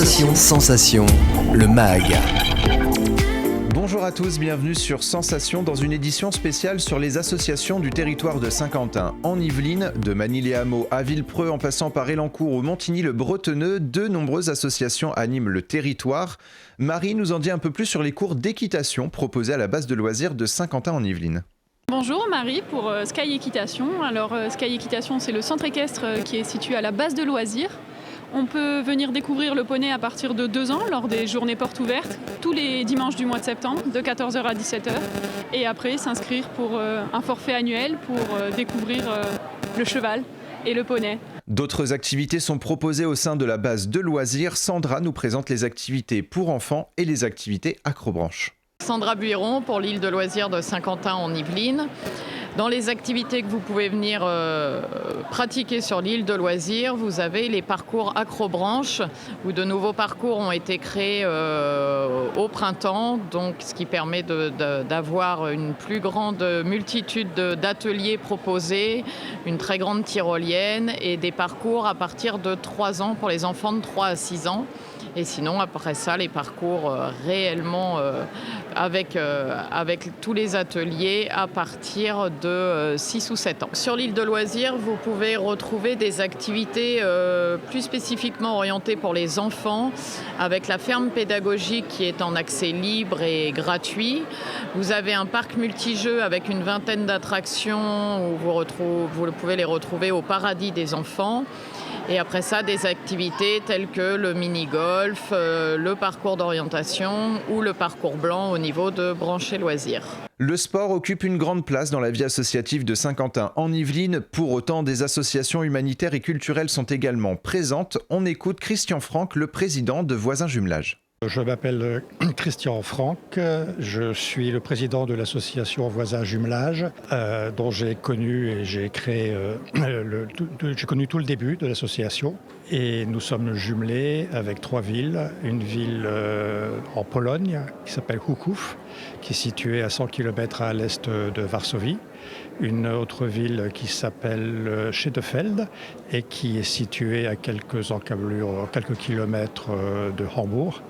Sensation, le MAG. Bonjour à tous, bienvenue sur Sensation dans une édition spéciale sur les associations du territoire de Saint-Quentin. En Yvelines, de Manille-les-Hameaux à Villepreux en passant par Élancourt ou Montigny-le-Bretonneux, de nombreuses associations animent le territoire. Marie nous en dit un peu plus sur les cours d'équitation proposés à la base de loisirs de Saint-Quentin en Yvelines. Bonjour Marie pour Sky Équitation. Alors Sky Équitation, c'est le centre équestre qui est situé à la base de loisirs. On peut venir découvrir le poney à partir de 2 ans lors des journées portes ouvertes, tous les dimanches du mois de septembre, de 14h à 17h. Et après, s'inscrire pour un forfait annuel pour découvrir le cheval et le poney. D'autres activités sont proposées au sein de la base de loisirs. Sandra nous présente les activités pour enfants et les activités acrobranches. Sandra Buiron pour l'île de loisirs de Saint-Quentin en Yvelines. Dans les activités que vous pouvez venir pratiquer sur l'île de loisirs, vous avez les parcours acrobranches où de nouveaux parcours ont été créés au printemps, donc ce qui permet d'avoir une plus grande multitude d'ateliers proposés, une très grande tyrolienne et des parcours à partir de 3 ans pour les enfants de 3 à 6 ans. Et sinon, après ça, les parcours réellement avec tous les ateliers à partir de 6 ou 7 ans. Sur l'île de loisirs, vous pouvez retrouver des activités plus spécifiquement orientées pour les enfants, avec la ferme pédagogique qui est en accès libre et gratuit. Vous avez un parc multijeux avec une vingtaine d'attractions où vous pouvez les retrouver au paradis des enfants. Et après ça, des activités telles que le mini-golf, le parcours d'orientation ou le parcours blanc au niveau de branché loisirs. Le sport occupe une grande place dans la vie associative de Saint-Quentin en Yvelines. Pour autant, des associations humanitaires et culturelles sont également présentes. On écoute Christian Franck, le président de Voisins Jumelage. Je m'appelle Christian Franck, je suis le président de l'association Voisins Jumelage, dont j'ai connu et j'ai créé, j'ai connu tout le début de l'association. Et nous sommes jumelés avec 3 villes, une ville en Pologne qui s'appelle Choukouf, qui est située à 100 km à l'est de Varsovie, une autre ville qui s'appelle Schédefeld et qui est située à quelques encablures, quelques kilomètres de Hambourg,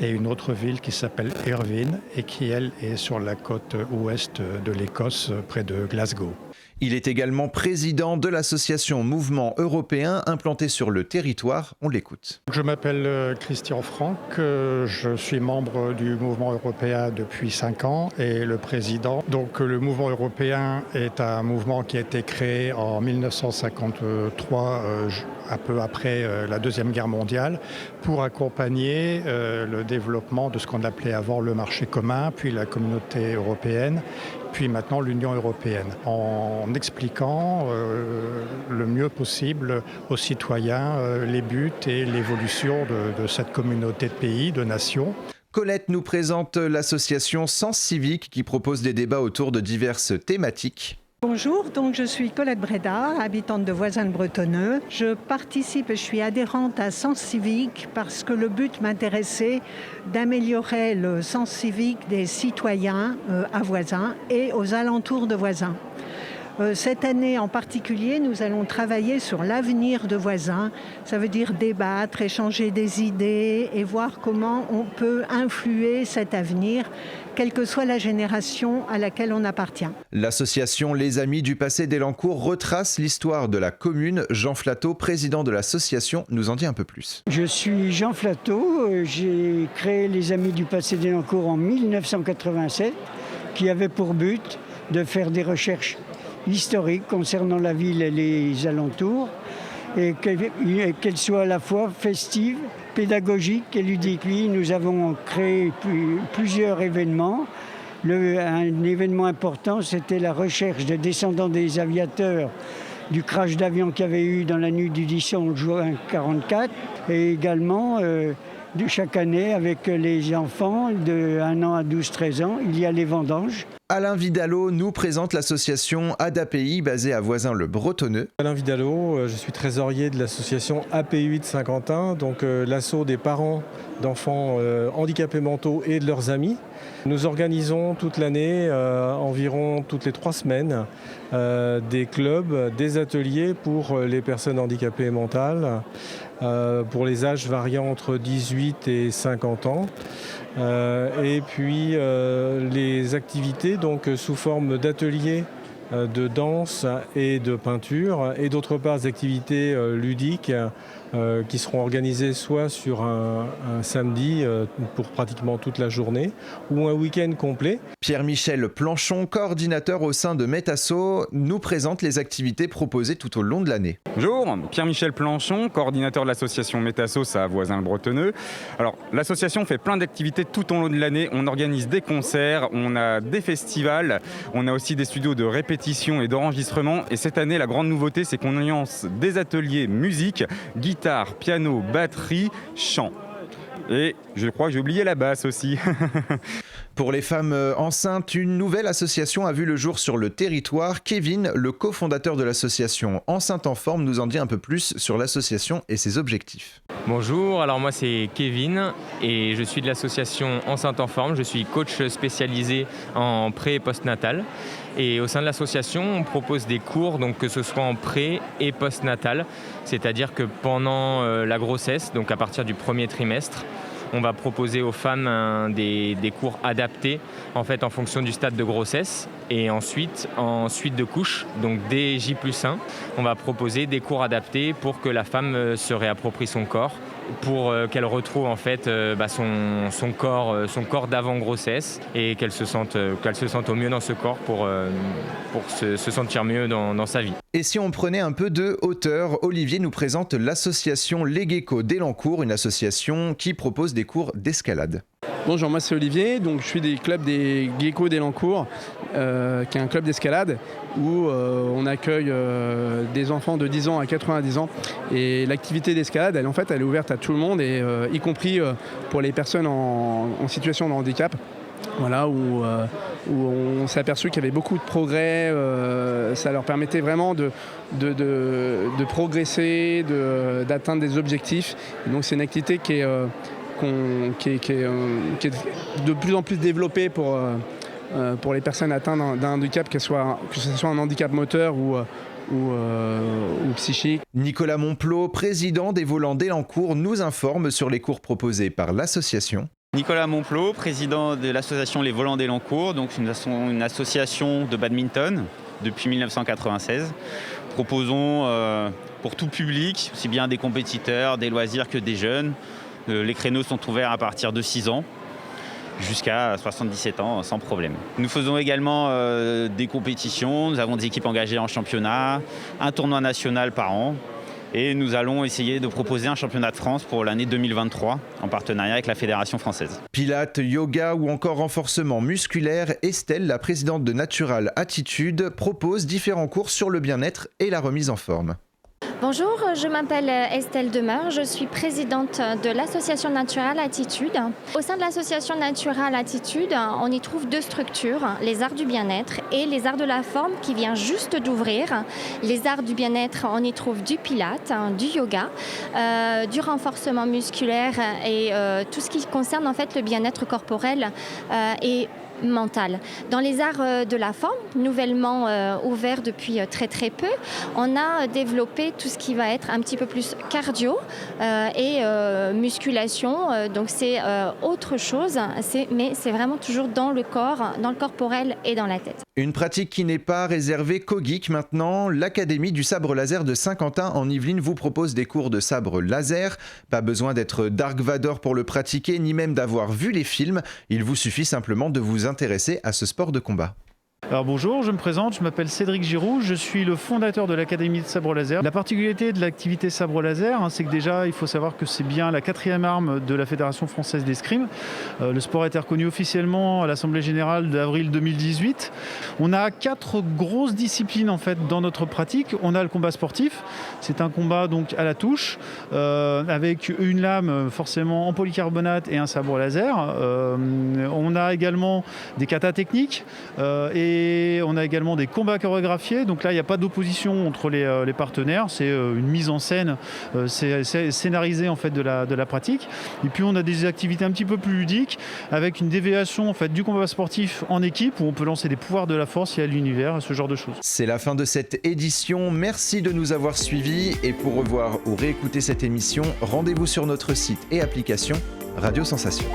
et une autre ville qui s'appelle Irvine et qui, elle, est sur la côte ouest de l'Écosse, près de Glasgow. Il est également président de l'association Mouvement Européen implantée sur le territoire. On l'écoute. Je m'appelle Christian Franck, je suis membre du Mouvement Européen depuis 5 ans et le président. Donc le Mouvement Européen est un mouvement qui a été créé en 1953, un peu après la Deuxième Guerre mondiale, pour accompagner le développement de ce qu'on appelait avant le marché commun, puis la communauté européenne, puis maintenant l'Union européenne, en expliquant le mieux possible aux citoyens les buts et l'évolution de cette communauté de pays, de nations. Colette nous présente l'association Sens Civique qui propose des débats autour de diverses thématiques. Bonjour, donc je suis Colette Brédard, habitante de Voisins-le-Bretonneux. Je participe, je suis adhérente à Sens Civique parce que le but m'intéressait d'améliorer le sens civique des citoyens à Voisins et aux alentours de Voisins. Cette année en particulier, nous allons travailler sur l'avenir de Voisins. Ça veut dire débattre, échanger des idées et voir comment on peut influer cet avenir, quelle que soit la génération à laquelle on appartient. L'association Les Amis du Passé d'Élancourt retrace l'histoire de la commune. Jean Flatteau, président de l'association, nous en dit un peu plus. Je suis Jean Flatteau, j'ai créé Les Amis du Passé d'Élancourt en 1987, qui avait pour but de faire des recherches historiques concernant la ville et les alentours, et qu'elle soit à la fois festive, pédagogique et ludique. Oui, nous avons créé plusieurs événements. Un événement important, c'était la recherche des descendants des aviateurs du crash d'avion qu'il y avait eu dans la nuit du 10 juin 1944, et également de chaque année avec les enfants de 1 an à 12-13 ans, il y a les vendanges. Alain Vidalot nous présente l'association ADAPI basée à Voisins-le-Bretonneux. Alain Vidalot, je suis trésorier de l'association API de Saint-Quentin, donc l'asso des parents d'enfants handicapés mentaux et de leurs amis. Nous organisons toute l'année, environ toutes les 3 semaines, des clubs, des ateliers pour les personnes handicapées mentales, pour les âges variant entre 18 et 50 ans. Et puis les activités donc, sous forme d'ateliers de danse et de peinture, et d'autre part des activités ludiques qui seront organisées soit sur un samedi pour pratiquement toute la journée ou un week-end complet. Pierre-Michel Planchon, coordinateur au sein de Metasso, nous présente les activités proposées tout au long de l'année. Bonjour, Pierre-Michel Planchon, coordinateur de l'association Metasso à Voisins-le-Bretonneux. Alors, l'association fait plein d'activités tout au long de l'année. On organise des concerts, on a des festivals, on a aussi des studios de répétition et d'enregistrement. Et cette année, la grande nouveauté, c'est qu'on lance des ateliers musique, guitare, piano, batterie, chant. Et je crois que j'ai oublié la basse aussi. Pour les femmes enceintes, une nouvelle association a vu le jour sur le territoire. Kevin, le cofondateur de l'association Enceinte en Forme, nous en dit un peu plus sur l'association et ses objectifs. Bonjour, alors moi c'est Kevin et je suis de l'association Enceinte en Forme. Je suis coach spécialisé en pré et postnatal. Et au sein de l'association, on propose des cours, donc que ce soit en pré et postnatal. C'est-à-dire que pendant la grossesse, donc à partir du premier trimestre, on va proposer aux femmes des cours adaptés en fait en fonction du stade de grossesse. Et ensuite, en suite de couche, donc dès J+1, on va proposer des cours adaptés pour que la femme se réapproprie son corps, pour qu'elle retrouve en fait son corps d'avant grossesse et qu'elle se sente au mieux dans ce corps pour se sentir mieux dans sa vie. Et si on prenait un peu de hauteur, Olivier nous présente l'association Les Geckos d'Elancourt, une association qui propose des cours d'escalade. Bonjour, moi c'est Olivier, donc je suis des clubs des Geckos d'Elancourt, qui est un club d'escalade où on accueille des enfants de 10 ans à 90 ans. Et l'activité d'escalade, elle est ouverte à tout le monde, et y compris pour les personnes en situation de handicap. Voilà, où on s'est aperçu qu'il y avait beaucoup de progrès, ça leur permettait vraiment de progresser, d'atteindre des objectifs. Et donc c'est une activité qui est de plus en plus développée pour les personnes atteintes d'un handicap, que ce soit un handicap moteur ou psychique. Nicolas Monplot, président des Volants d'Elancourt, nous informe sur les cours proposés par l'association. Nicolas Monplot, président de l'association Les Volants d'Elancourt, donc une association de badminton depuis 1996. Proposons pour tout public, aussi bien des compétiteurs, des loisirs que des jeunes. Les créneaux sont ouverts à partir de 6 ans jusqu'à 77 ans sans problème. Nous faisons également des compétitions, nous avons des équipes engagées en championnat, un tournoi national par an. Et nous allons essayer de proposer un championnat de France pour l'année 2023 en partenariat avec la Fédération française. Pilates, yoga ou encore renforcement musculaire, Estelle, la présidente de Natural Attitude, propose différents cours sur le bien-être et la remise en forme. Bonjour, je m'appelle Estelle Demeur, je suis présidente de l'association Natural Attitude. Au sein de l'association Natural Attitude, on y trouve 2 structures, les arts du bien-être et les arts de la forme qui vient juste d'ouvrir. Les arts du bien-être, on y trouve du pilates, du yoga, du renforcement musculaire et tout ce qui concerne en fait le bien-être corporel et mental. Dans les arts de la forme, nouvellement ouverts depuis très très peu, on a développé tout ce qui va être un petit peu plus cardio et musculation. Donc c'est autre chose, mais c'est vraiment toujours dans le corps, dans le corporel et dans la tête. Une pratique qui n'est pas réservée qu'aux geeks maintenant. L'Académie du sabre laser de Saint-Quentin en Yvelines vous propose des cours de sabre laser. Pas besoin d'être Dark Vador pour le pratiquer, ni même d'avoir vu les films. Il vous suffit simplement de vous intéresser à ce sport de combat. Alors bonjour, je me présente, je m'appelle Cédric Giroux, je suis le fondateur de l'Académie de sabre laser. La particularité de l'activité sabre laser, c'est que déjà il faut savoir que c'est bien la 4e arme de la Fédération française d'escrime. Le sport a été reconnu officiellement à l'Assemblée générale d'avril 2018. On a 4 grosses disciplines en fait dans notre pratique. On a le combat sportif, c'est un combat donc à la touche avec une lame forcément en polycarbonate et un sabre laser. On a également des katas techniques et on a également des combats chorégraphiés. Donc là, il n'y a pas d'opposition entre les partenaires. C'est une mise en scène, c'est scénarisé en fait de la pratique. Et puis on a des activités un petit peu plus ludiques avec une déviation en fait du combat sportif en équipe où on peut lancer des pouvoirs de la force et à l'univers, ce genre de choses. C'est la fin de cette édition. Merci de nous avoir suivis et pour revoir ou réécouter cette émission, rendez-vous sur notre site et application Radio Sensation.